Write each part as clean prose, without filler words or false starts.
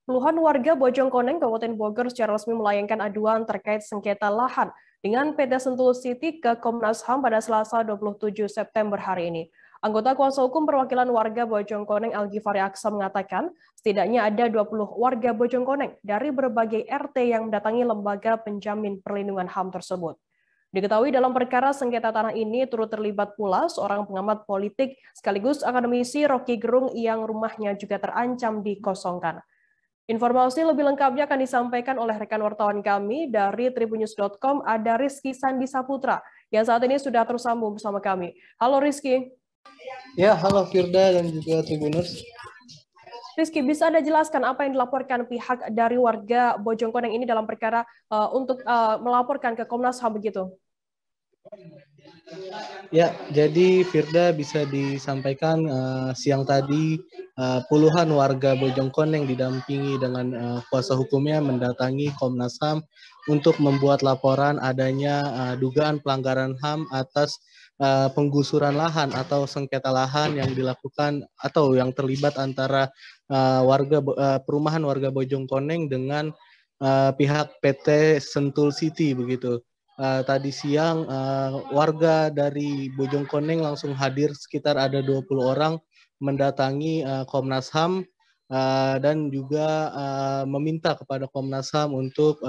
Puluhan warga Bojongkoneng, Kabupaten Bogor secara resmi melayangkan aduan terkait sengketa lahan dengan PT Sentul City ke Komnas HAM pada Selasa 27 September hari ini. Anggota kuasa hukum perwakilan warga Bojongkoneng Algifari Aksa mengatakan setidaknya ada 20 warga Bojongkoneng dari berbagai RT yang mendatangi lembaga penjamin perlindungan HAM tersebut. Diketahui dalam perkara sengketa tanah ini turut terlibat pula seorang pengamat politik sekaligus akademisi Rocky Gerung yang rumahnya juga terancam dikosongkan. Informasi lebih lengkapnya akan disampaikan oleh rekan wartawan kami dari tribunnews.com, ada Rizky Sandi Saputra, yang saat ini sudah tersambung bersama kami. Halo Rizky. Ya, halo Firda dan juga Tribuners. Rizky, bisa Anda jelaskan apa yang dilaporkan pihak dari warga Bojongkoneng ini dalam perkara untuk melaporkan ke Komnas HAM begitu? Ya, jadi Firda bisa disampaikan siang tadi puluhan warga Bojongkoneng didampingi dengan kuasa hukumnya mendatangi Komnas HAM untuk membuat laporan adanya dugaan pelanggaran HAM atas penggusuran lahan atau sengketa lahan yang dilakukan atau yang terlibat antara perumahan warga Bojongkoneng dengan pihak PT Sentul City begitu. Tadi siang warga dari Bojongkoneng langsung hadir, sekitar ada 20 orang mendatangi Komnas HAM dan juga meminta kepada Komnas HAM untuk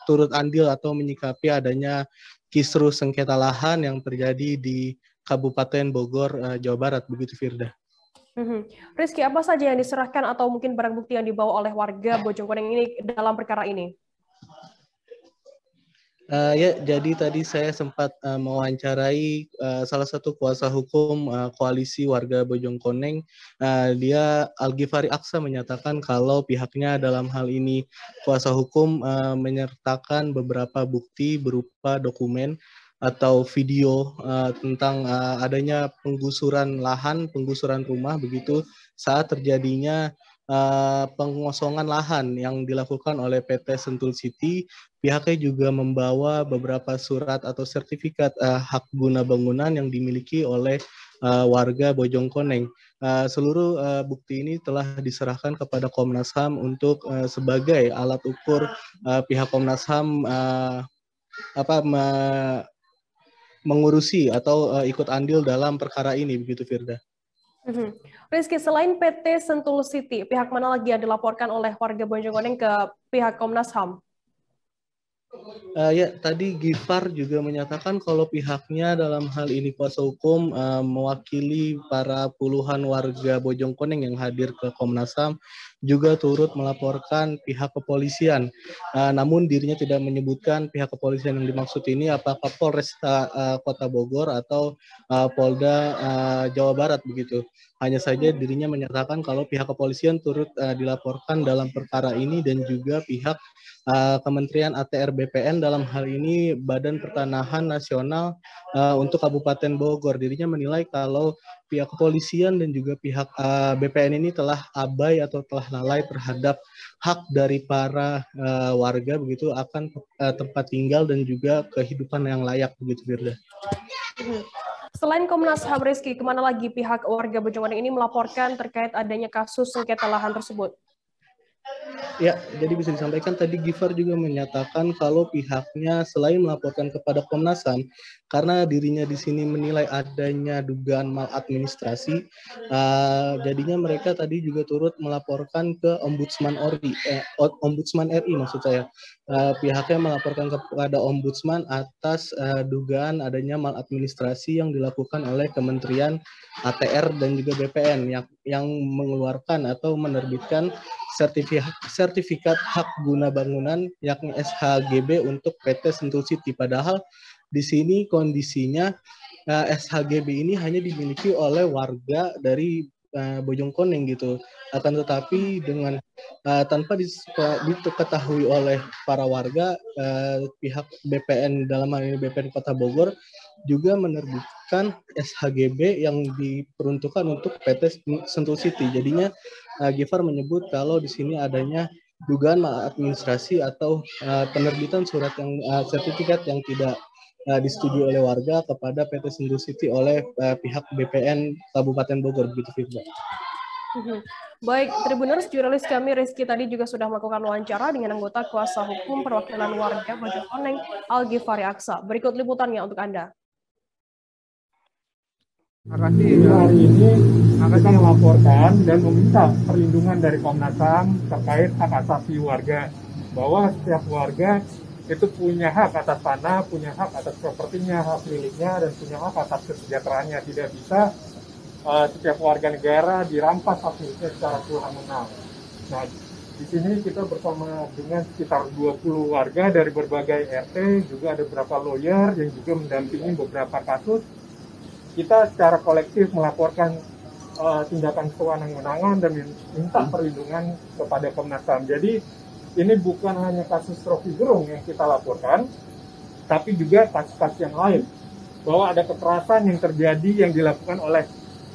turut andil atau menyikapi adanya kisruh sengketa lahan yang terjadi di Kabupaten Bogor, Jawa Barat, begitu Firda. Rizky, apa saja yang diserahkan atau mungkin barang bukti yang dibawa oleh warga Bojongkoneng ini dalam perkara ini? Ya, jadi tadi saya sempat mewawancarai salah satu kuasa hukum koalisi warga Bojongkoneng. Dia Algifari Aksa menyatakan kalau pihaknya dalam hal ini kuasa hukum menyertakan beberapa bukti berupa dokumen atau video tentang adanya penggusuran lahan, penggusuran rumah begitu saat terjadinya pengosongan lahan yang dilakukan oleh PT Sentul City. Pihaknya juga membawa beberapa surat atau sertifikat hak guna bangunan yang dimiliki oleh warga Bojongkoneng. Seluruh bukti ini telah diserahkan kepada Komnas HAM untuk sebagai alat ukur pihak Komnas HAM mengurusi atau ikut andil dalam perkara ini, begitu Firda. Rizky, selain PT Sentul City, pihak mana lagi yang dilaporkan oleh warga Bojongkoneng ke pihak Komnas HAM? Ya, tadi Gifar juga menyatakan kalau pihaknya dalam hal ini kuasa hukum mewakili para puluhan warga Bojongkoneng yang hadir ke Komnas HAM juga turut melaporkan pihak kepolisian. Namun dirinya tidak menyebutkan pihak kepolisian yang dimaksud ini apakah Polres Kota Bogor atau Polda Jawa Barat begitu. Hanya saja dirinya menyatakan kalau pihak kepolisian turut dilaporkan dalam perkara ini dan juga pihak Kementerian ATR BPN dalam hal ini Badan Pertanahan Nasional untuk Kabupaten Bogor. Dirinya menilai kalau pihak kepolisian dan juga pihak BPN ini telah abai atau telah lalai terhadap hak dari para warga begitu akan tempat tinggal dan juga kehidupan yang layak begitu Firda. Selain Komnas HAM, Rizky, kemana lagi pihak warga Bojongkoneng ini melaporkan terkait adanya kasus sengketa lahan tersebut? Ya, jadi bisa disampaikan tadi Gifar juga menyatakan kalau pihaknya selain melaporkan kepada Komnas HAM, karena dirinya di sini menilai adanya dugaan maladministrasi, jadinya mereka tadi juga turut melaporkan ke Ombudsman RI maksud saya. Pihaknya melaporkan kepada Ombudsman atas dugaan adanya maladministrasi yang dilakukan oleh Kementerian ATR dan juga BPN yang mengeluarkan atau menerbitkan sertifikat hak guna bangunan yakni SHGB untuk PT Sentul City. Padahal di sini kondisinya SHGB ini hanya dimiliki oleh warga dari Bojongkoneng gitu. Akan tetapi dengan tanpa diketahui oleh para warga, pihak BPN dalam hal ini BPN Kota Bogor juga menerbitkan SHGB yang diperuntukkan untuk PT Sentul City. Jadinya Gifar menyebut kalau di sini adanya dugaan maladministrasi atau penerbitan surat yang sertifikat yang tidak disetujui oleh warga kepada PT Sentul City oleh pihak BPN Kabupaten Bogor begitu Firda. Baik, Tribuners, jurnalis kami Rizky tadi juga sudah melakukan wawancara dengan anggota kuasa hukum perwakilan warga Bojonegoro, Al-Ghifari Aksa. Berikut liputannya untuk Anda. Terima kasih. Hari ini kita melaporkan dan meminta perlindungan dari Komnas HAM terkait hak asasi warga, bahwa setiap warga itu punya hak atas tanah, punya hak atas propertinya, hak miliknya, dan punya hak atas kesejahteraannya. Tidak bisa setiap warga negara dirampas hak miliknya secara sewenang-wenang. Nah, di sini kita bersama dengan sekitar 20 warga dari berbagai RT, juga ada beberapa lawyer yang juga mendampingi beberapa kasus. Kita secara kolektif melaporkan tindakan sewenang-wenangan dan minta perlindungan kepada Komnas HAM. Jadi ini bukan hanya kasus Rocky Gerung yang kita laporkan, tapi juga kasus-kasus yang lain. Bahwa ada kekerasan yang terjadi yang dilakukan oleh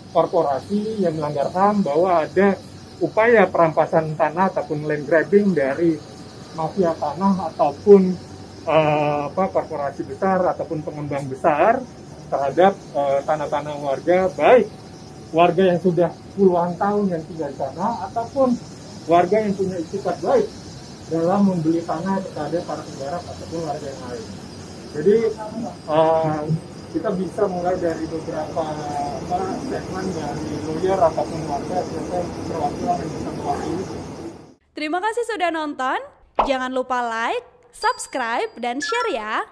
korporasi yang melanggar HAM, bahwa ada upaya perampasan tanah ataupun land grabbing dari mafia tanah ataupun korporasi besar ataupun pengembang besar terhadap tanah-tanah warga, baik warga yang sudah puluhan tahun yang tinggal di sana ataupun warga yang punya itikat baik dalam membeli tanah kepada para penggarap ataupun warga yang lain. Jadi kita bisa mulai dari beberapa statement dari lawyer ataupun warga serta perwakilan yang bisa mewakili. Terima kasih sudah nonton. Jangan lupa like, subscribe, dan share ya.